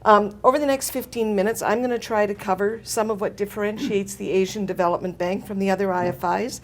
Over the next 15 minutes, I'm going to try to cover some of what differentiates the Asian Development Bank from the other IFIs,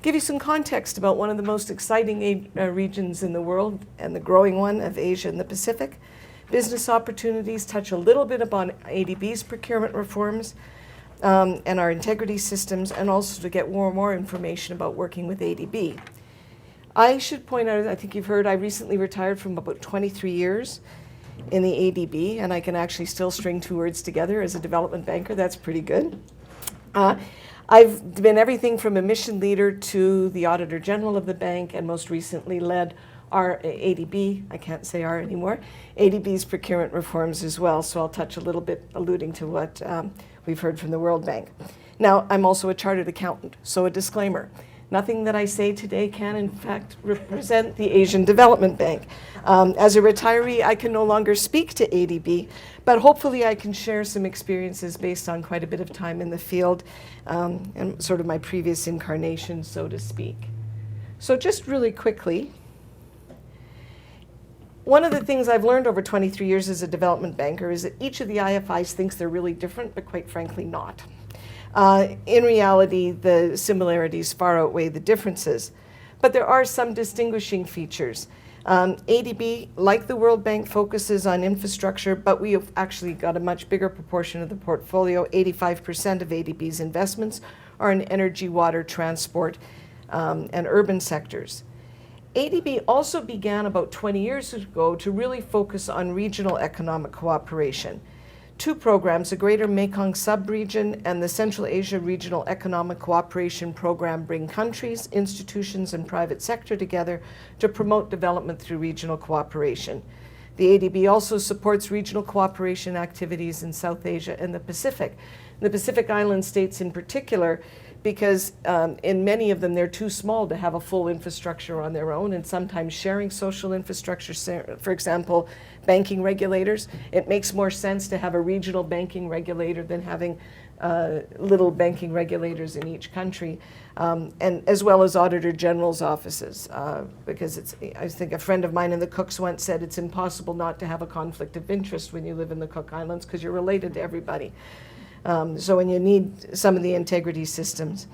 give you some context about one of the most exciting regions in the world and the growing one of Asia and the Pacific, business opportunities, touch a little bit upon ADB's procurement reforms and our integrity systems, and also to get more information about working with ADB. I should point out, I think you've heard, I recently retired from about 23 years in the ADB, and I can actually still string two words together as a development banker. That's pretty good. I've been everything from a mission leader to the Auditor General of the bank, and most recently led our ADB, I can't say R anymore, ADB's procurement reforms as well, so I'll touch a little bit alluding to what we've heard from the World Bank. Now, I'm also a chartered accountant, so a disclaimer. Nothing that I say today can, in fact, represent the Asian Development Bank. As a retiree, I can no longer speak to ADB, but hopefully I can share some experiences based on quite a bit of time in the field and sort of my previous incarnation, so to speak. So just really quickly, one of the things I've learned over 23 years as a development banker is that each of the IFIs thinks they're really different, but quite frankly not. In reality, the similarities far outweigh the differences, but there are some distinguishing features. ADB, like the World Bank, focuses on infrastructure, but we have actually got a much bigger proportion of the portfolio. 85% of ADB's investments are in energy, water, transport, and urban sectors. ADB also began about 20 years ago to really focus on regional economic cooperation. Two programs, the Greater Mekong Sub-Region and the Central Asia Regional Economic Cooperation Program, bring countries, institutions, and private sector together to promote development through regional cooperation. The ADB also supports regional cooperation activities in South Asia and the Pacific. The Pacific Island states in particular, because in many of them they're too small to have a full infrastructure on their own, and sometimes sharing social infrastructure, for example, banking regulators. It makes more sense to have a regional banking regulator than having little banking regulators in each country, and as well as Auditor General's offices, because I think a friend of mine in the Cooks once said it's impossible not to have a conflict of interest when you live in the Cook Islands because you're related to everybody. So when you need some of the integrity systems.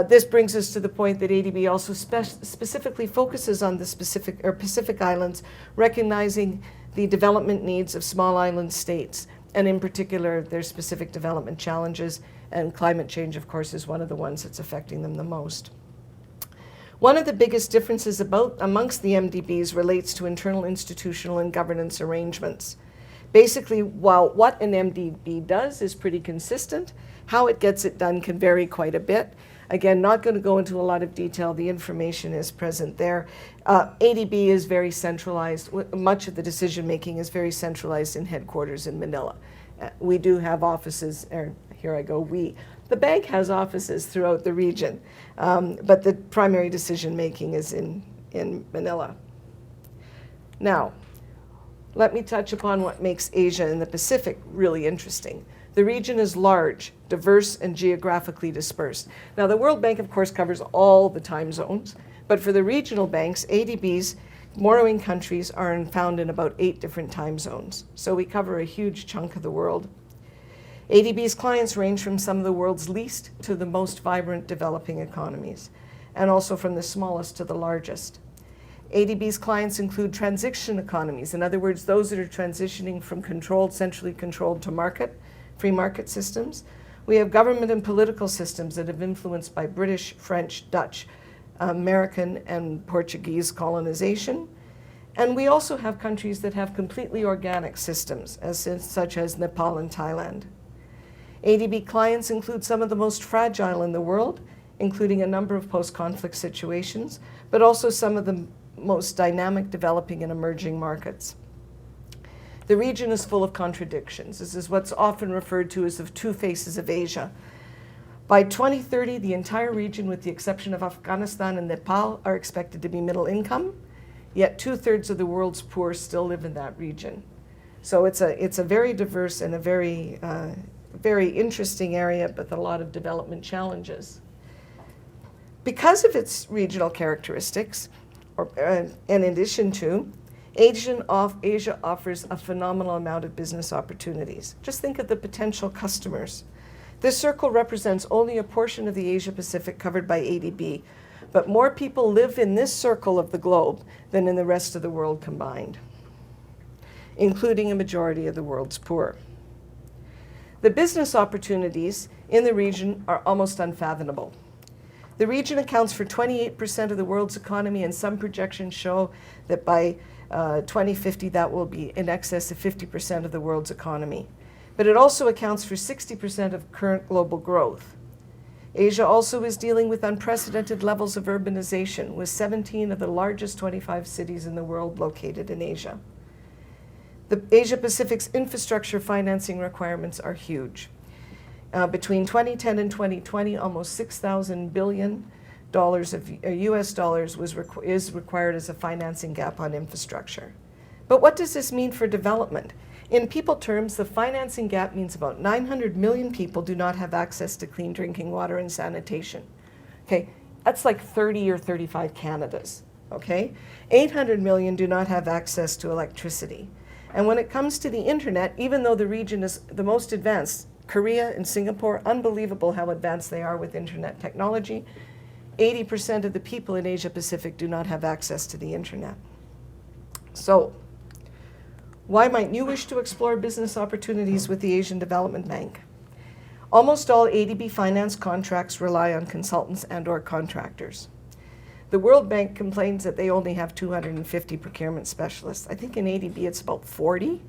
This brings us to the point that ADB also specifically focuses on the Pacific Islands, recognizing the development needs of small island states, and in particular their specific development challenges, and climate change, of course, is one of the ones that's affecting them the most. One of the biggest differences amongst the MDBs relates to internal institutional and governance arrangements. Basically, while what an MDB does is pretty consistent, how it gets it done can vary quite a bit. Again, not going to go into a lot of detail. The information is present there. ADB is very centralized. Much of the decision-making is very centralized in headquarters in Manila. We do have offices, here I go, the bank has offices throughout the region, but the primary decision-making is in Manila. Now, let me touch upon what makes Asia and the Pacific really interesting. The region is large, diverse, and geographically dispersed. Now, the World Bank, of course, covers all the time zones, but for the regional banks, ADB's borrowing countries are found in about 8 different time zones. So we cover a huge chunk of the world. ADB's clients range from some of the world's least to the most vibrant developing economies, and also from the smallest to the largest. ADB's clients include transition economies, in other words, those that are transitioning from centrally controlled to free market systems. We have government and political systems that have influenced by British, French, Dutch, American, and Portuguese colonization. And we also have countries that have completely organic systems, such as Nepal and Thailand. ADB clients include some of the most fragile in the world, including a number of post-conflict situations, but also some of the most dynamic developing and emerging markets. The region is full of contradictions. This is what's often referred to as the two faces of Asia. By 2030, the entire region, with the exception of Afghanistan and Nepal, are expected to be middle income, yet 2/3 of the world's poor still live in that region. So it's a very diverse and a very interesting area, but with a lot of development challenges. Because of its regional characteristics, and in addition to, Asia offers a phenomenal amount of business opportunities. Just think of the potential customers. This circle represents only a portion of the Asia Pacific covered by ADB, but more people live in this circle of the globe than in the rest of the world combined, including a majority of the world's poor. The business opportunities in the region are almost unfathomable. The region accounts for 28% of the world's economy, and some projections show that by 2050 that will be in excess of 50% of the world's economy. But it also accounts for 60% of current global growth. Asia also is dealing with unprecedented levels of urbanization, with 17 of the largest 25 cities in the world located in Asia. The Asia Pacific's infrastructure financing requirements are huge. Between 2010 and 2020, almost $6,000 billion of US dollars is required as a financing gap on infrastructure. But what does this mean for development? In people terms, the financing gap means about 900 million people do not have access to clean drinking water and sanitation. Okay, that's like 30 or 35 Canadas, okay? 800 million do not have access to electricity. And when it comes to the internet, even though the region is the most advanced, Korea and Singapore, unbelievable how advanced they are with internet technology, 80% of the people in Asia Pacific do not have access to the internet. So, why might you wish to explore business opportunities with the Asian Development Bank? Almost all ADB finance contracts rely on consultants and/or contractors. The World Bank complains that they only have 250 procurement specialists. I think in ADB it's about 40.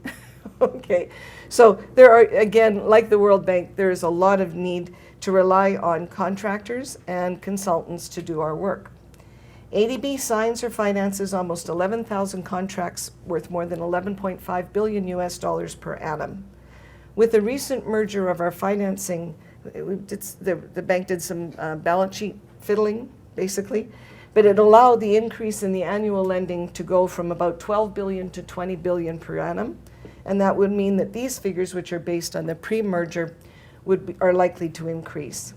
Okay, so there are, again, like the World Bank, there is a lot of need to rely on contractors and consultants to do our work. ADB signs or finances almost 11,000 contracts worth more than 11.5 billion US dollars per annum. With the recent merger of our financing, the bank did some balance sheet fiddling, basically, but it allowed the increase in the annual lending to go from about 12 billion to 20 billion per annum, and that would mean that these figures, which are based on the pre-merger, are likely to increase.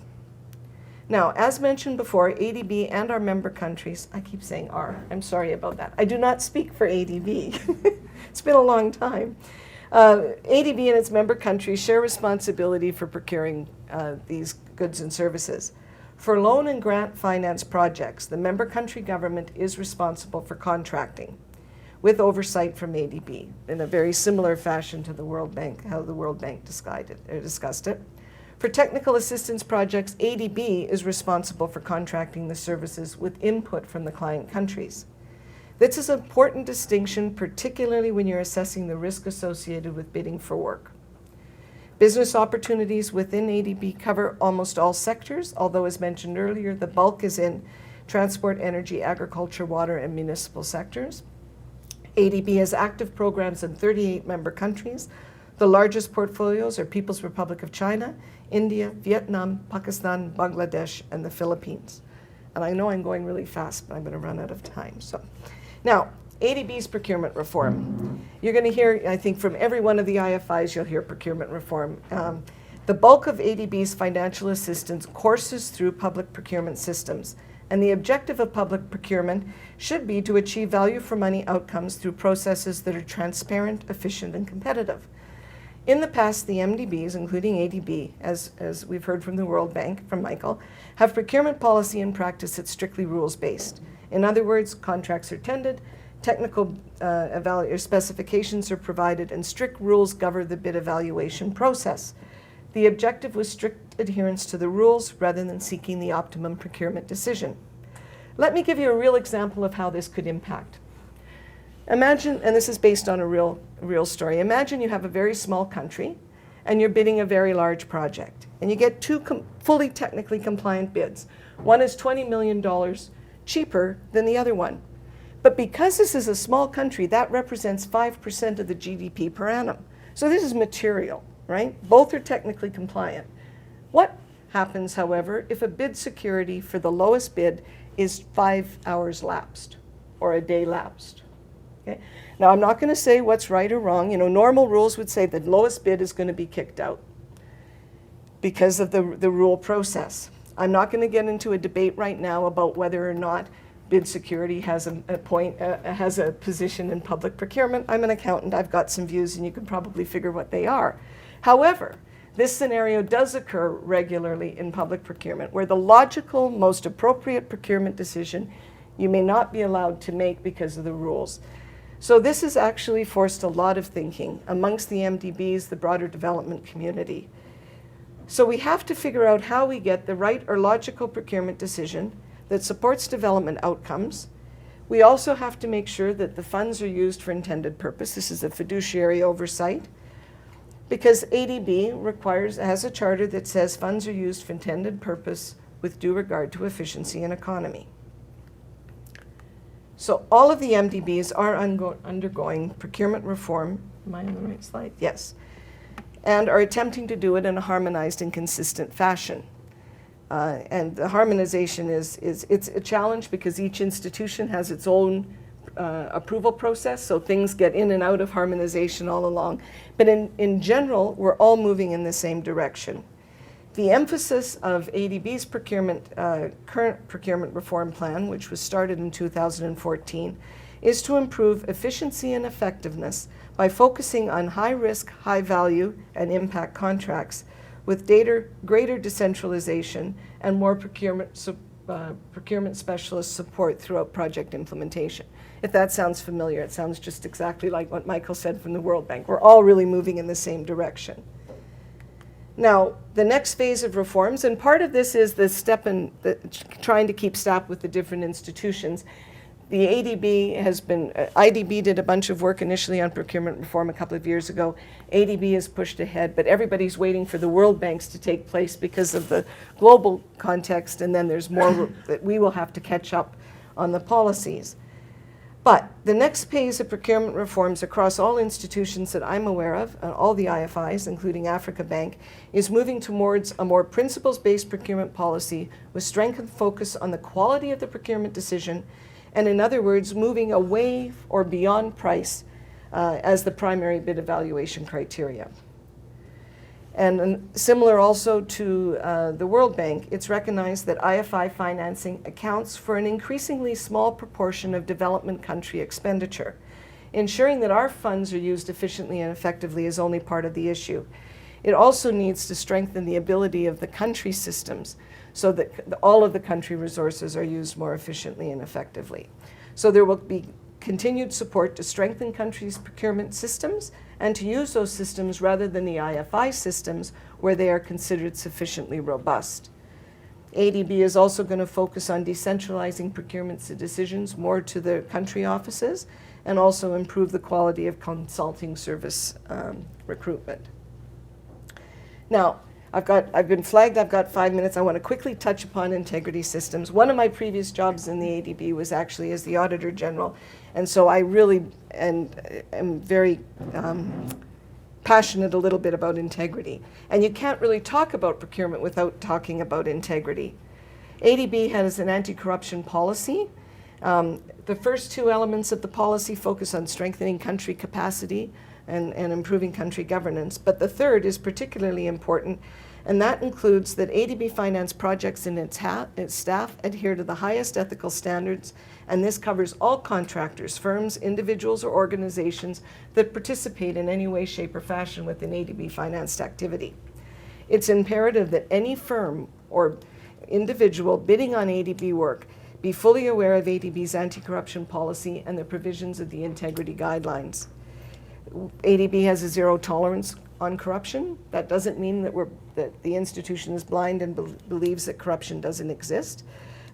Now, as mentioned before, ADB and our member countries, I keep saying our, I'm sorry about that. I do not speak for ADB. It's been a long time. ADB and its member countries share responsibility for procuring these goods and services. For loan and grant finance projects, the member country government is responsible for contracting, with oversight from ADB in a very similar fashion to the World Bank, how the World Bank discussed it. For technical assistance projects, ADB is responsible for contracting the services with input from the client countries. This is an important distinction, particularly when you're assessing the risk associated with bidding for work. Business opportunities within ADB cover almost all sectors, although as mentioned earlier, the bulk is in transport, energy, agriculture, water, and municipal sectors. ADB has active programs in 38 member countries. The largest portfolios are People's Republic of China, India, Vietnam, Pakistan, Bangladesh, and the Philippines. And I know I'm going really fast, but I'm going to run out of time. So, now, ADB's procurement reform. You're going to hear, I think, from every one of the IFIs, you'll hear procurement reform. The bulk of ADB's financial assistance courses through public procurement systems, and the objective of public procurement should be to achieve value for money outcomes through processes that are transparent, efficient, and competitive. In the past, the MDBs, including ADB, as we've heard from the World Bank, from Michael, have procurement policy and practice that's strictly rules-based. In other words, contracts are tendered, technical specifications are provided, and strict rules govern the bid evaluation process. The objective was strict adherence to the rules rather than seeking the optimum procurement decision. Let me give you a real example of how this could impact. Imagine, and this is based on a real story, imagine you have a very small country and you're bidding a very large project, and you get two fully technically compliant bids. One is $20 million cheaper than the other one. But because this is a small country, that represents 5% of the GDP per annum. So this is material, right? Both are technically compliant. What happens, however, if a bid security for the lowest bid is 5 hours lapsed or a day lapsed? Okay. Now, I'm not going to say what's right or wrong. You know, normal rules would say the lowest bid is going to be kicked out because of the rule process. I'm not going to get into a debate right now about whether or not Bid security has has a position in public procurement. I'm an accountant, I've got some views, and you can probably figure what they are. However, this scenario does occur regularly in public procurement, where the logical, most appropriate procurement decision you may not be allowed to make because of the rules. So this has actually forced a lot of thinking amongst the MDBs, the broader development community. So we have to figure out how we get the right or logical procurement decision that supports development outcomes. We also have to make sure that the funds are used for intended purpose. This is a fiduciary oversight, because ADB has a charter that says funds are used for intended purpose with due regard to efficiency and economy. So all of the MDBs are undergoing procurement reform. Am I on the right slide? Yes. And are attempting to do it in a harmonized and consistent fashion. And the harmonization it's a challenge because each institution has its own approval process, so things get in and out of harmonization all along. But in general, we're all moving in the same direction. The emphasis of ADB's current procurement reform plan, which was started in 2014, is to improve efficiency and effectiveness by focusing on high-risk, high-value, and impact contracts with greater decentralization and more procurement specialist support throughout project implementation. If that sounds familiar, it sounds just exactly like what Michael said from the World Bank. We're all really moving in the same direction. Now, the next phase of reforms, and part of this is the step in trying to keep step with the different institutions. The ADB IDB did a bunch of work initially on procurement reform a couple of years ago. ADB has pushed ahead, but everybody's waiting for the World Banks to take place because of the global context, and then there's more that we will have to catch up on the policies. But the next phase of procurement reforms across all institutions that I'm aware of, all the IFIs, including Africa Bank, is moving towards a more principles-based procurement policy with strengthened focus on the quality of the procurement decision, and in other words, moving away or beyond price as the primary bid evaluation criteria. And similar also to the World Bank, it's recognized that IFI financing accounts for an increasingly small proportion of development country expenditure. Ensuring that our funds are used efficiently and effectively is only part of the issue. It also needs to strengthen the ability of the country systems so that all of the country resources are used more efficiently and effectively. So there will be continued support to strengthen countries' procurement systems and to use those systems rather than the IFI systems where they are considered sufficiently robust. ADB is also going to focus on decentralizing procurement decisions more to the country offices and also improve the quality of consulting service recruitment. Now, I've been flagged, I've got 5 minutes. I want to quickly touch upon integrity systems. One of my previous jobs in the ADB was actually as the Auditor General, and so I really am very passionate a little bit about integrity. And you can't really talk about procurement without talking about integrity. ADB has an anti-corruption policy. The first two elements of the policy focus on strengthening country capacity and improving country governance. But the third is particularly important, and that includes that ADB finance projects and its staff adhere to the highest ethical standards, and this covers all contractors, firms, individuals, or organizations that participate in any way, shape, or fashion within ADB financed activity. It's imperative that any firm or individual bidding on ADB work be fully aware of ADB's anti-corruption policy and the provisions of the integrity guidelines. ADB has a zero tolerance on corruption. That doesn't mean that the institution is blind and believes that corruption doesn't exist.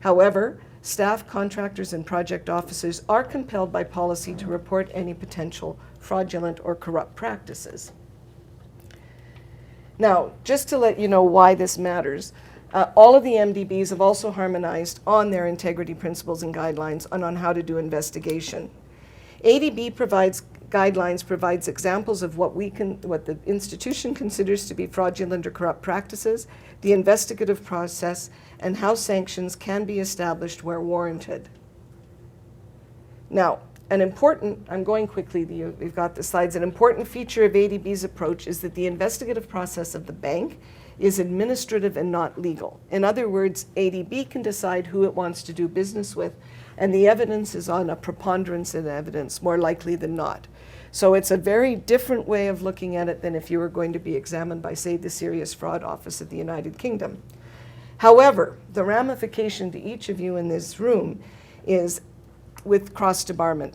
However, staff, contractors, and project officers are compelled by policy to report any potential fraudulent or corrupt practices. Now, just to let you know why this matters, all of the MDBs have also harmonized on their integrity principles and guidelines and on how to do investigation. ADB provides examples of what the institution considers to be fraudulent or corrupt practices, the investigative process, and how sanctions can be established where warranted. Now, I'm going quickly, we've got the slides. An important feature of ADB's approach is that the investigative process of the bank is administrative and not legal. In other words, ADB can decide who it wants to do business with And the evidence is on a preponderance of evidence, more likely than not. So it's a very different way of looking at it than if you were going to be examined by, say, the Serious Fraud Office of the United Kingdom. However, the ramification to each of you in this room is with cross-debarment.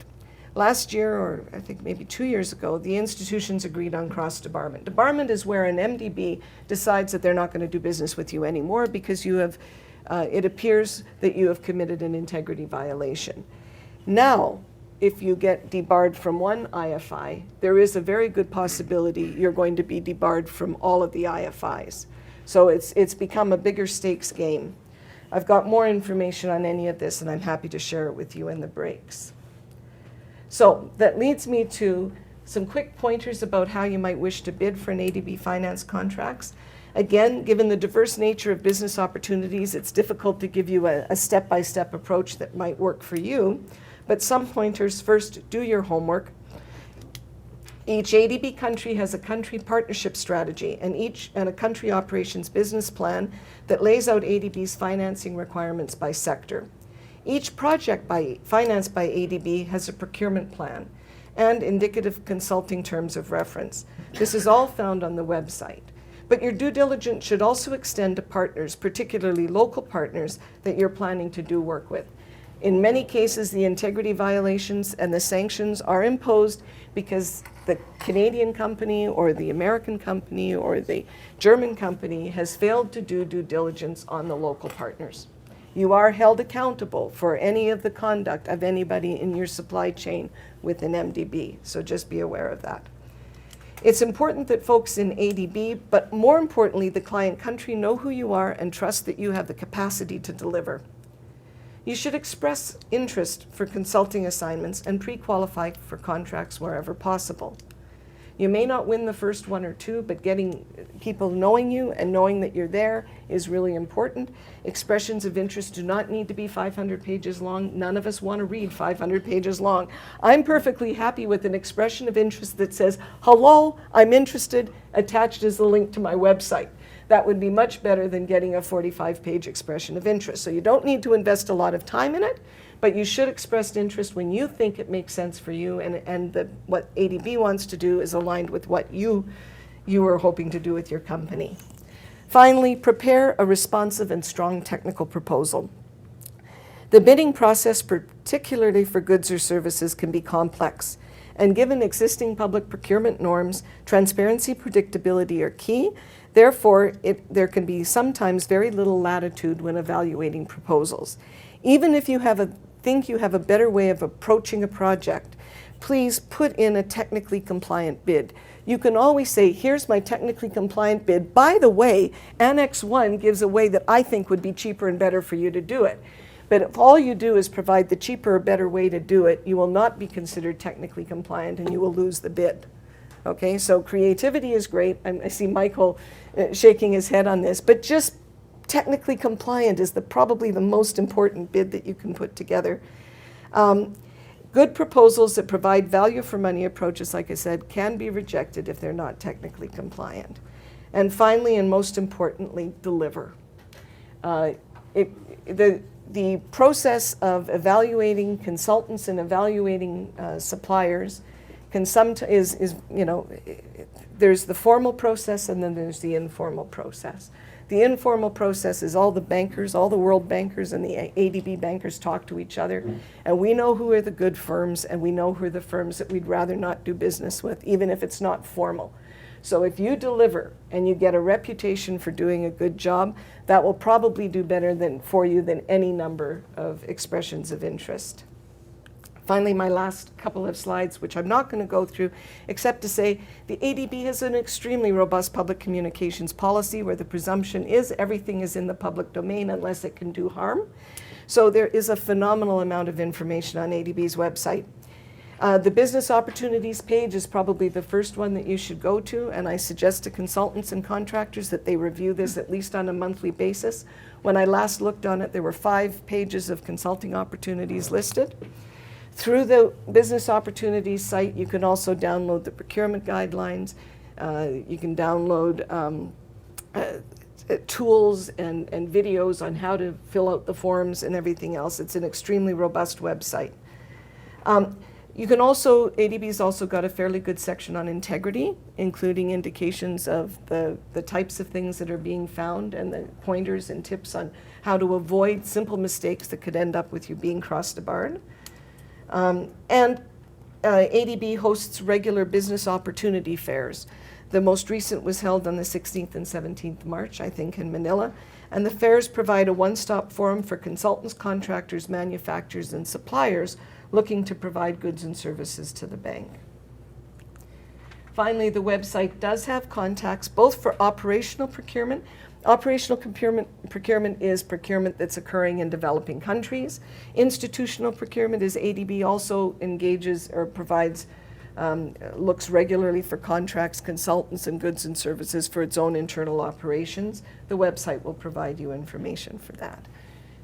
Last year, or I think maybe 2 years ago, the institutions agreed on cross-debarment. Debarment is where an MDB decides that they're not going to do business with you anymore because you have, it appears that you have committed an integrity violation. Now, if you get debarred from one IFI, there is a very good possibility you're going to be debarred from all of the IFIs. So it's become a bigger stakes game. I've got more information on any of this, and I'm happy to share it with you in the breaks. So that leads me to some quick pointers about how you might wish to bid for an ADB finance contracts. Again, given the diverse nature of business opportunities, it's difficult to give you a step-by-step approach that might work for you. But some pointers: first, do your homework. Each ADB country has a country partnership strategy and a country operations business plan that lays out ADB's financing requirements by sector. Each project financed by ADB has a procurement plan and indicative consulting terms of reference. This is all found on the website. But your due diligence should also extend to partners, particularly local partners that you're planning to do work with. In many cases, the integrity violations and the sanctions are imposed because the Canadian company or the American company or the German company has failed to do due diligence on the local partners. You are held accountable for any of the conduct of anybody in your supply chain with an MDB, so just be aware of that. It's important that folks in ADB, but more importantly, the client country, know who you are and trust that you have the capacity to deliver. You should express interest for consulting assignments and pre-qualify for contracts wherever possible. You may not win the first one or two, but getting people knowing you and knowing that you're there is really important. Expressions of interest do not need to be 500 pages long. None of us want to read 500 pages long. I'm perfectly happy with an expression of interest that says, "Hello, I'm interested," attached is the link to my website. That would be much better than getting a 45-page expression of interest. So you don't need to invest a lot of time in it, but you should express interest when you think it makes sense for you, and what ADB wants to do is aligned with what you are hoping to do with your company. Finally, prepare a responsive and strong technical proposal. The bidding process, particularly for goods or services, can be complex. And given existing public procurement norms, transparency, predictability are key. Therefore, there can be sometimes very little latitude when evaluating proposals. Even if you think you have a better way of approaching a project, please put in a technically compliant bid. You can always say, "Here's my technically compliant bid. By the way, Annex 1 gives a way that I think would be cheaper and better for you to do it." But if all you do is provide the cheaper or better way to do it, you will not be considered technically compliant and you will lose the bid. Okay, so creativity is great. I see Michael shaking his head on this, but just technically compliant is probably the most important bid that you can put together. Good proposals that provide value for money approaches, like I said, can be rejected if they're not technically compliant. And finally, and most importantly, deliver. The process of evaluating consultants and evaluating suppliers can there's the formal process and then there's the informal process. The informal process is all the bankers, all the world bankers and the ADB bankers talk to each other, and we know who are the good firms and we know who are the firms that we'd rather not do business with, even if it's not formal. So if you deliver and you get a reputation for doing a good job, that will probably do better for you than any number of expressions of interest. Finally, my last couple of slides, which I'm not going to go through, except to say the ADB has an extremely robust public communications policy where the presumption is everything is in the public domain unless it can do harm. So there is a phenomenal amount of information on ADB's website. The business opportunities page is probably the first one that you should go to, and I suggest to consultants and contractors that they review this at least on a monthly basis. When I last looked on it, there were 5 pages of consulting opportunities listed. Through the business opportunities site, you can also download the procurement guidelines. You can download tools and videos on how to fill out the forms and everything else. It's an extremely robust website. You can also, ADB's also got a fairly good section on integrity, including indications of the types of things that are being found and the pointers and tips on how to avoid simple mistakes that could end up with you being cross-barred. ADB hosts regular business opportunity fairs. The most recent was held on the 16th and 17th March, I think, in Manila. And the fairs provide a one-stop forum for consultants, contractors, manufacturers, and suppliers looking to provide goods and services to the bank. Finally, the website does have contacts both for operational procurement. Operational procurement is procurement that's occurring in developing countries. Institutional procurement is ADB also engages or provides, looks regularly for contracts, consultants, and goods and services for its own internal operations. The website will provide you information for that.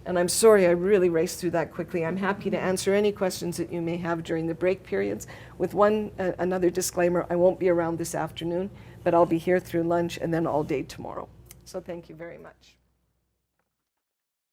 And I'm sorry I really raced through that quickly. I'm happy to answer any questions that you may have during the break periods. With another disclaimer, I won't be around this afternoon, but I'll be here through lunch and then all day tomorrow. So thank you very much.